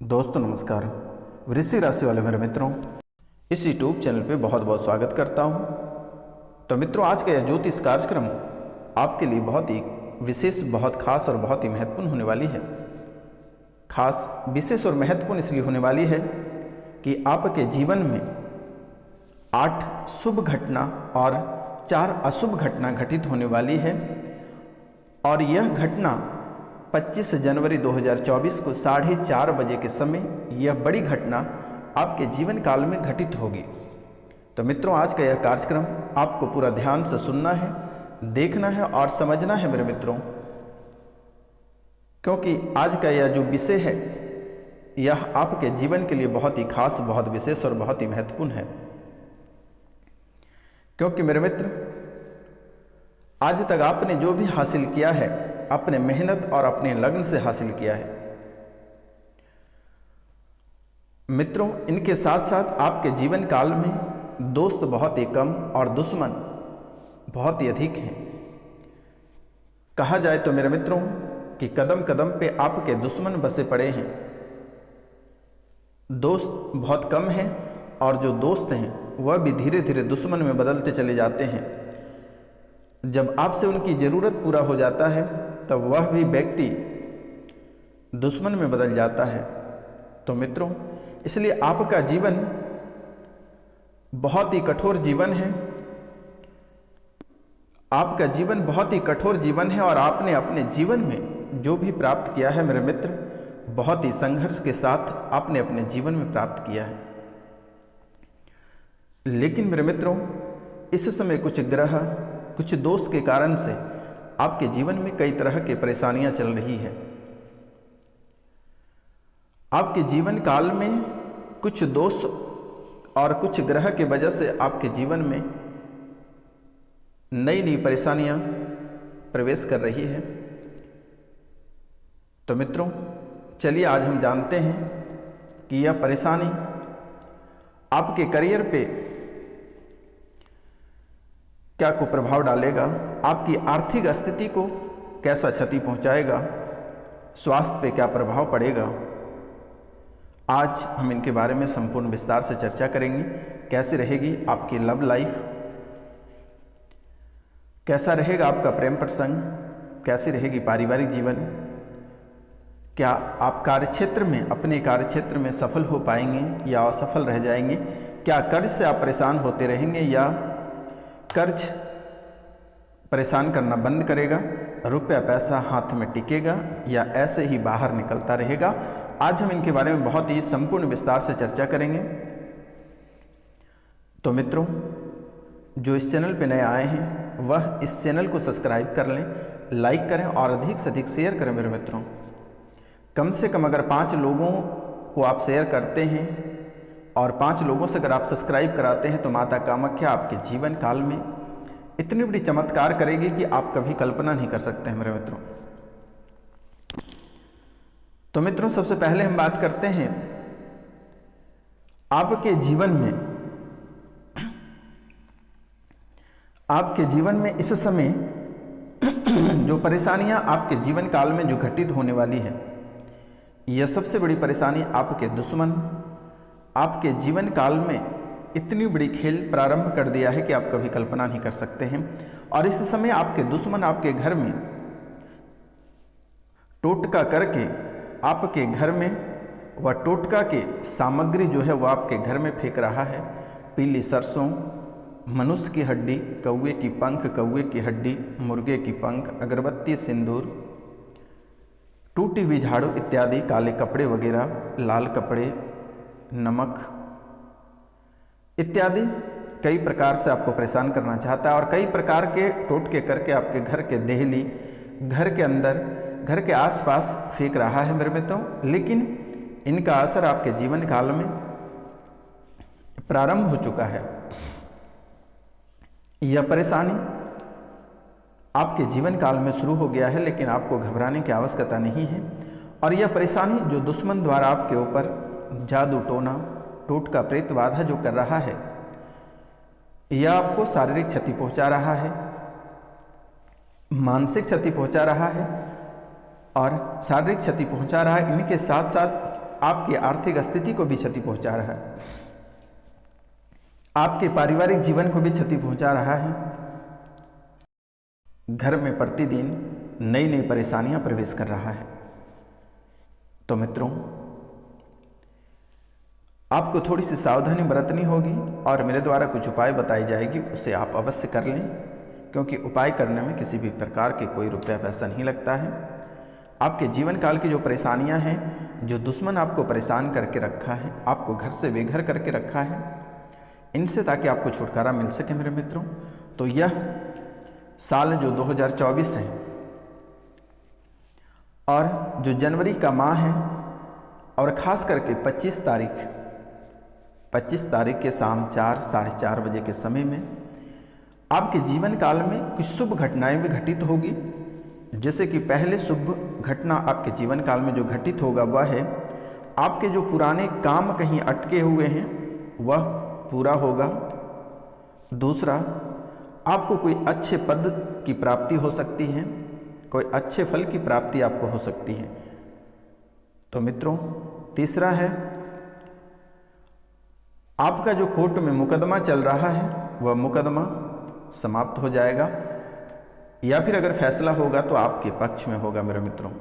दोस्तों नमस्कार। वृश्चिक राशि वाले मेरे मित्रों, इस यूट्यूब चैनल पे बहुत बहुत स्वागत करता हूँ। तो मित्रों, आज का यह ज्योतिष कार्यक्रम आपके लिए बहुत ही विशेष, बहुत खास और बहुत ही महत्वपूर्ण होने वाली है। खास, विशेष और महत्वपूर्ण इसलिए होने वाली है कि आपके जीवन में 8 शुभ घटना और 4 अशुभ घटना घटित होने वाली है। और यह घटना 25 जनवरी 2024 को 4:30 बजे के समय यह बड़ी घटना आपके जीवन काल में घटित होगी। तो मित्रों, आज का यह कार्यक्रम आपको पूरा ध्यान से सुनना है, देखना है और समझना है मेरे मित्रों, क्योंकि आज का यह जो विषय है यह आपके जीवन के लिए बहुत ही खास, बहुत विशेष और बहुत ही महत्वपूर्ण है। क्योंकि मेरे मित्र, आज तक आपने जो भी हासिल किया है अपने मेहनत और अपने लगन से हासिल किया है। मित्रों, इनके साथ साथ आपके जीवन काल में दोस्त बहुत ही कम और दुश्मन बहुत ही अधिक हैं। कहा जाए तो मेरे मित्रों कि कदम कदम पे आपके दुश्मन बसे पड़े हैं। दोस्त बहुत कम हैं और जो दोस्त हैं वह भी धीरे धीरे दुश्मन में बदलते चले जाते हैं। जब आपसे उनकी ज़रूरत पूरा हो जाता है तब वह भी व्यक्ति दुश्मन में बदल जाता है। तो मित्रों, इसलिए आपका जीवन बहुत ही कठोर जीवन है। आपका जीवन बहुत ही कठोर जीवन है और आपने अपने जीवन में जो भी प्राप्त किया है मेरे मित्र, बहुत ही संघर्ष के साथ आपने अपने जीवन में प्राप्त किया है। लेकिन मेरे मित्रों, इस समय कुछ ग्रह, कुछ दोष के कारण से आपके जीवन में कई तरह की परेशानियां चल रही है। आपके जीवन काल में कुछ दोष और कुछ ग्रह की वजह से आपके जीवन में नई नई परेशानियां प्रवेश कर रही है। तो मित्रों, चलिए आज हम जानते हैं कि यह परेशानी आपके करियर पे क्या कुप्रभाव डालेगा, आपकी आर्थिक स्थिति को कैसा क्षति पहुंचाएगा, स्वास्थ्य पे क्या प्रभाव पड़ेगा। आज हम इनके बारे में संपूर्ण विस्तार से चर्चा करेंगे। कैसे रहेगी आपकी लव लाइफ, कैसा रहेगा आपका प्रेम प्रसंग, कैसी रहेगी पारिवारिक जीवन, क्या आप कार्यक्षेत्र में, अपने कार्यक्षेत्र में सफल हो पाएंगे या असफल रह जाएंगे, क्या कर्ज से आप परेशान होते रहेंगे या कर्ज परेशान करना बंद करेगा, रुपया पैसा हाथ में टिकेगा या ऐसे ही बाहर निकलता रहेगा। आज हम इनके बारे में बहुत ही संपूर्ण विस्तार से चर्चा करेंगे। तो मित्रों, जो इस चैनल पे नए आए हैं वह इस चैनल को सब्सक्राइब कर लें, लाइक करें और अधिक से अधिक शेयर करें मेरे मित्रों। कम से कम अगर 5 लोगों को आप शेयर करते हैं और 5 लोगों से अगर आप सब्सक्राइब कराते हैं तो माता कामाख्या आपके जीवन काल में इतनी बड़ी चमत्कार करेगी कि आप कभी कल्पना नहीं कर सकते हैं मेरे मित्रों। तो मित्रों, सबसे पहले हम बात करते हैं आपके जीवन में इस समय जो परेशानियां आपके जीवन काल में जो घटित होने वाली है, यह सबसे बड़ी परेशानी आपके दुश्मन आपके जीवन काल में इतनी बड़ी खेल प्रारंभ कर दिया है कि आप कभी कल्पना नहीं कर सकते हैं। और इस समय आपके दुश्मन आपके घर में टोटका करके, आपके घर में वह टोटका की सामग्री जो है वह आपके घर में फेंक रहा है। पीली सरसों, मनुष्य की हड्डी, कौवे की पंख, कौवे की हड्डी, मुर्गे की पंख, अगरबत्ती, सिंदूर, टूटी हुई झाड़ू इत्यादि, काले कपड़े वगैरह, लाल कपड़े, नमक इत्यादि कई प्रकार से आपको परेशान करना चाहता है और कई प्रकार के टोटके करके आपके घर के देहली, घर के अंदर, घर के आसपास फेंक रहा है मेरे मित्रों। लेकिन इनका असर आपके जीवन काल में प्रारंभ हो चुका है। यह परेशानी आपके जीवन काल में शुरू हो गया है, लेकिन आपको घबराने की आवश्यकता नहीं है। और यह परेशानी जो दुश्मन द्वारा आपके ऊपर जादू टोना, टोटका, प्रेत बाधा जो कर रहा है, यह आपको शारीरिक क्षति पहुंचा रहा है, मानसिक क्षति पहुंचा रहा है और शारीरिक क्षति पहुंचा रहा है। इनके साथ साथ आपकी आर्थिक स्थिति को भी क्षति पहुंचा रहा है, आपके पारिवारिक जीवन को भी क्षति पहुंचा रहा है। घर में प्रतिदिन नई नई परेशानियां प्रवेश कर रहा है। तो मित्रों, आपको थोड़ी सी सावधानी बरतनी होगी और मेरे द्वारा कुछ उपाय बताई जाएगी, उसे आप अवश्य कर लें, क्योंकि उपाय करने में किसी भी प्रकार के कोई रुपया पैसा नहीं लगता है। आपके जीवन काल की जो परेशानियां हैं, जो दुश्मन आपको परेशान करके रखा है, आपको घर से बेघर करके रखा है, इनसे ताकि आपको छुटकारा मिल सके मेरे मित्रों, तो यह साल जो 2024 है और जो जनवरी का माह है, और ख़ास करके 25 तारीख के शाम 4 साढ़े 4 बजे के समय में आपके जीवन काल में कुछ शुभ घटनाएं भी घटित होगी। जैसे कि पहले शुभ घटना आपके जीवन काल में जो घटित होगा वह है आपके जो पुराने काम कहीं अटके हुए हैं वह पूरा होगा। दूसरा, आपको कोई अच्छे पद की प्राप्ति हो सकती है, कोई अच्छे फल की प्राप्ति आपको हो सकती है। तो मित्रों, तीसरा है आपका जो कोर्ट में मुकदमा चल रहा है वह मुकदमा समाप्त हो जाएगा, या फिर अगर फैसला होगा तो आपके पक्ष में होगा मेरे मित्रों।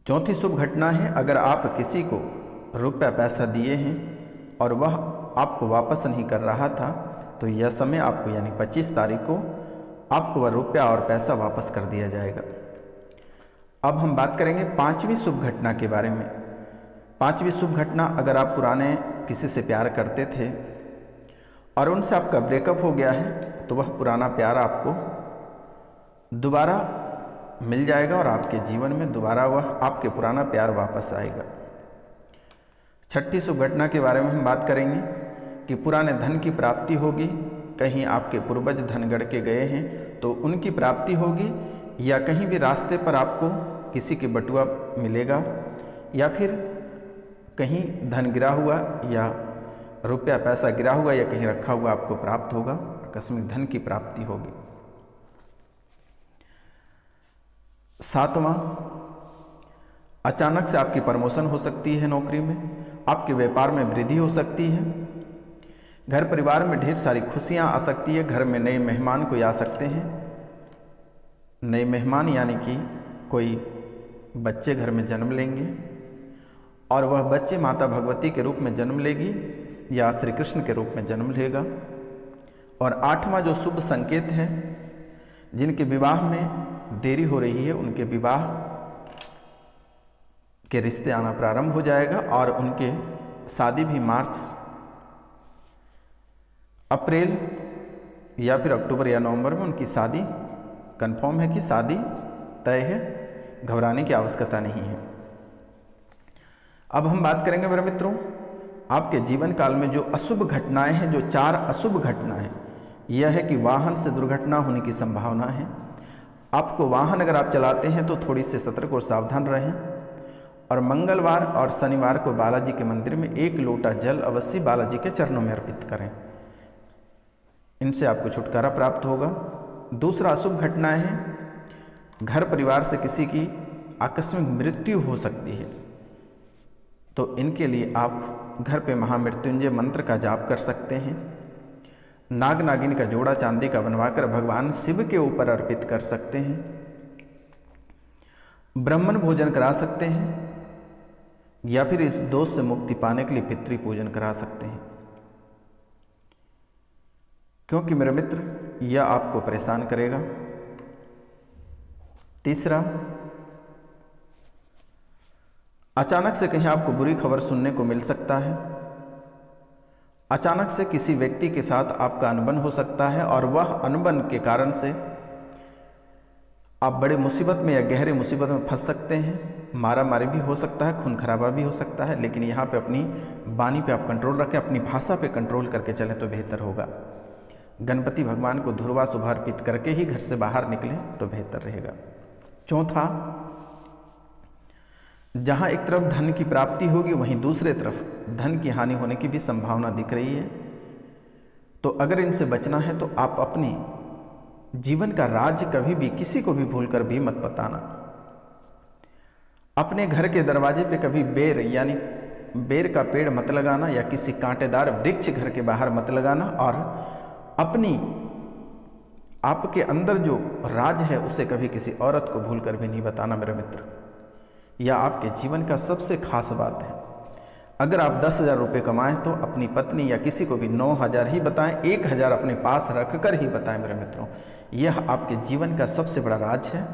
चौथी शुभ घटना है, अगर आप किसी को रुपया पैसा दिए हैं और वह आपको वापस नहीं कर रहा था, तो यह समय आपको यानी 25 तारीख को आपको वह रुपया और पैसा वापस कर दिया जाएगा। अब हम बात करेंगे पांचवी शुभ घटना के बारे में। पांचवी शुभ घटना, अगर आप पुराने किसी से प्यार करते थे और उनसे आपका ब्रेकअप हो गया है, तो वह पुराना प्यार आपको दोबारा मिल जाएगा और आपके जीवन में दोबारा वह आपके पुराना प्यार वापस आएगा। छठी शुभ घटना के बारे में हम बात करेंगे कि पुराने धन की प्राप्ति होगी। कहीं आपके पूर्वज धन गढ़ के गए हैं तो उनकी प्राप्ति होगी, या कहीं भी रास्ते पर आपको किसी के बटुआ मिलेगा, या फिर कहीं धन गिरा हुआ या रुपया पैसा गिरा हुआ या कहीं रखा हुआ आपको प्राप्त होगा, आकस्मिक धन की प्राप्ति होगी। सातवां, अचानक से आपकी प्रमोशन हो सकती है नौकरी में, आपके व्यापार में वृद्धि हो सकती है, घर परिवार में ढेर सारी खुशियां आ सकती है, घर में नए मेहमान कोई आ सकते हैं। नए मेहमान यानी कि कोई बच्चे घर में जन्म लेंगे और वह बच्चे माता भगवती के रूप में जन्म लेगी या श्री कृष्ण के रूप में जन्म लेगा। और आठवां जो शुभ संकेत है, जिनके विवाह में देरी हो रही है उनके विवाह के रिश्ते आना प्रारंभ हो जाएगा और उनके शादी भी अप्रैल या फिर अक्टूबर या नवंबर में उनकी शादी कंफर्म है कि शादी तय है, घबराने की आवश्यकता नहीं है। अब हम बात करेंगे मेरे मित्रों, आपके जीवन काल में जो अशुभ घटनाएं हैं, जो 4 अशुभ घटनाएं, यह है कि वाहन से दुर्घटना होने की संभावना है। आपको वाहन अगर आप चलाते हैं तो थोड़ी सी सतर्क और सावधान रहें। और मंगलवार और शनिवार को बालाजी के मंदिर में 1 लोटा जल अवश्य बालाजी के चरणों में अर्पित करें, इनसे आपको छुटकारा प्राप्त होगा। दूसरा अशुभ घटनाएं है, घर परिवार से किसी की आकस्मिक मृत्यु हो सकती है, तो इनके लिए आप घर पे महामृत्युंजय मंत्र का जाप कर सकते हैं। नाग नागिन का जोड़ा चांदी का बनवाकर भगवान शिव के ऊपर अर्पित कर सकते हैं। ब्राह्मण भोजन करा सकते हैं, या फिर इस दोष से मुक्ति पाने के लिए पितृ पूजन करा सकते हैं, क्योंकि मेरे मित्र यह आपको परेशान करेगा। तीसरा, अचानक से कहीं आपको बुरी खबर सुनने को मिल सकता है। अचानक से किसी व्यक्ति के साथ आपका अनबन हो सकता है और वह अनबन के कारण से आप बड़े मुसीबत में या गहरे मुसीबत में फंस सकते हैं। मारा मारी भी हो सकता है, खून खराबा भी हो सकता है, लेकिन यहाँ पे अपनी वाणी पे आप कंट्रोल रखें, अपनी भाषा पे कंट्रोल करके चलें तो बेहतर होगा। गणपति भगवान को धुरवा शुभ अर्पित करके ही घर से बाहर निकलें तो बेहतर रहेगा। चौथा, जहाँ एक तरफ धन की प्राप्ति होगी वहीं दूसरे तरफ धन की हानि होने की भी संभावना दिख रही है, तो अगर इनसे बचना है तो आप अपने जीवन का राज कभी भी किसी को भी भूलकर भी मत बताना। अपने घर के दरवाजे पे कभी बेर यानी बेर का पेड़ मत लगाना या किसी कांटेदार वृक्ष घर के बाहर मत लगाना। और अपनी आपके अंदर जो राज है उसे कभी किसी औरत को भूल कर भी नहीं बताना मेरे मित्र। यह आपके जीवन का सबसे खास बात है। अगर आप 10,000 रुपये कमाएं तो अपनी पत्नी या किसी को भी 9,000 ही बताएं, 1,000 अपने पास रख कर ही बताएं मेरे मित्रों। यह आपके जीवन का सबसे बड़ा राज है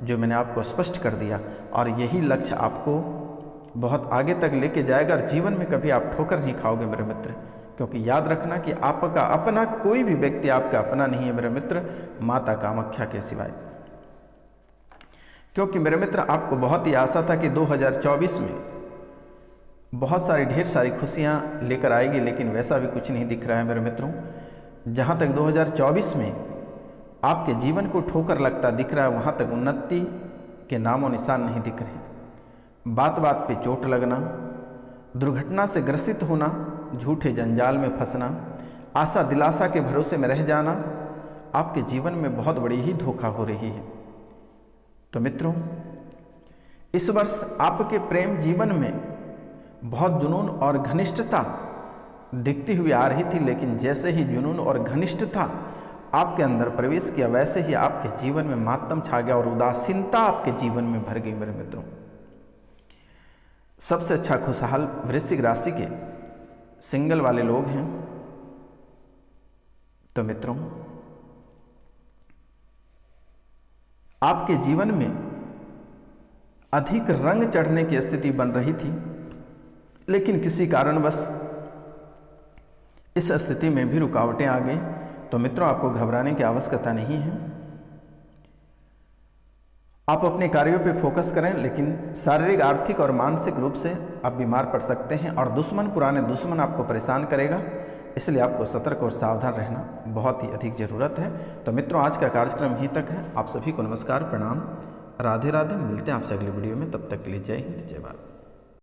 जो मैंने आपको स्पष्ट कर दिया, और यही लक्ष्य आपको बहुत आगे तक लेके जाएगा और जीवन में कभी आप ठोकर नहीं खाओगे मेरे मित्र। क्योंकि याद रखना कि आपका अपना कोई भी व्यक्ति आपका अपना नहीं है मेरे मित्र, माता कामाख्या के सिवाय। क्योंकि मेरे मित्र आपको बहुत ही आशा था कि 2024 में बहुत सारी ढेर सारी खुशियां लेकर आएगी, लेकिन वैसा भी कुछ नहीं दिख रहा है मेरे मित्रों। जहां तक 2024 में आपके जीवन को ठोकर लगता दिख रहा है, वहां तक उन्नति के नामों निशान नहीं दिख रहे। बात बात पे चोट लगना, दुर्घटना से ग्रसित होना, झूठे जंजाल में फंसना, आशा दिलासा के भरोसे में रह जाना आपके जीवन में बहुत बड़ी ही धोखा हो रही है। तो मित्रों, इस वर्ष आपके प्रेम जीवन में बहुत जुनून और घनिष्ठता दिखती हुई आ रही थी, लेकिन जैसे ही जुनून और घनिष्ठता आपके अंदर प्रवेश किया वैसे ही आपके जीवन में मातम छा गया और उदासीनता आपके जीवन में भर गई मेरे मित्रों। सबसे अच्छा खुशहाल वृश्चिक राशि के सिंगल वाले लोग हैं। तो मित्रों, आपके जीवन में अधिक रंग चढ़ने की स्थिति बन रही थी, लेकिन किसी कारणवश इस स्थिति में भी रुकावटें आ गई। तो मित्रों, आपको घबराने की आवश्यकता नहीं है। आप अपने कार्यों पे फोकस करें, लेकिन शारीरिक, आर्थिक और मानसिक रूप से आप बीमार पड़ सकते हैं और पुराने दुश्मन आपको परेशान करेगा। इसलिए आपको सतर्क और सावधान रहना बहुत ही अधिक ज़रूरत है। तो मित्रों, आज का कार्यक्रम यहीं तक है। आप सभी को नमस्कार, प्रणाम, राधे राधे। मिलते हैं आपसे अगली वीडियो में। तब तक के लिए जय हिंद, जय भारत।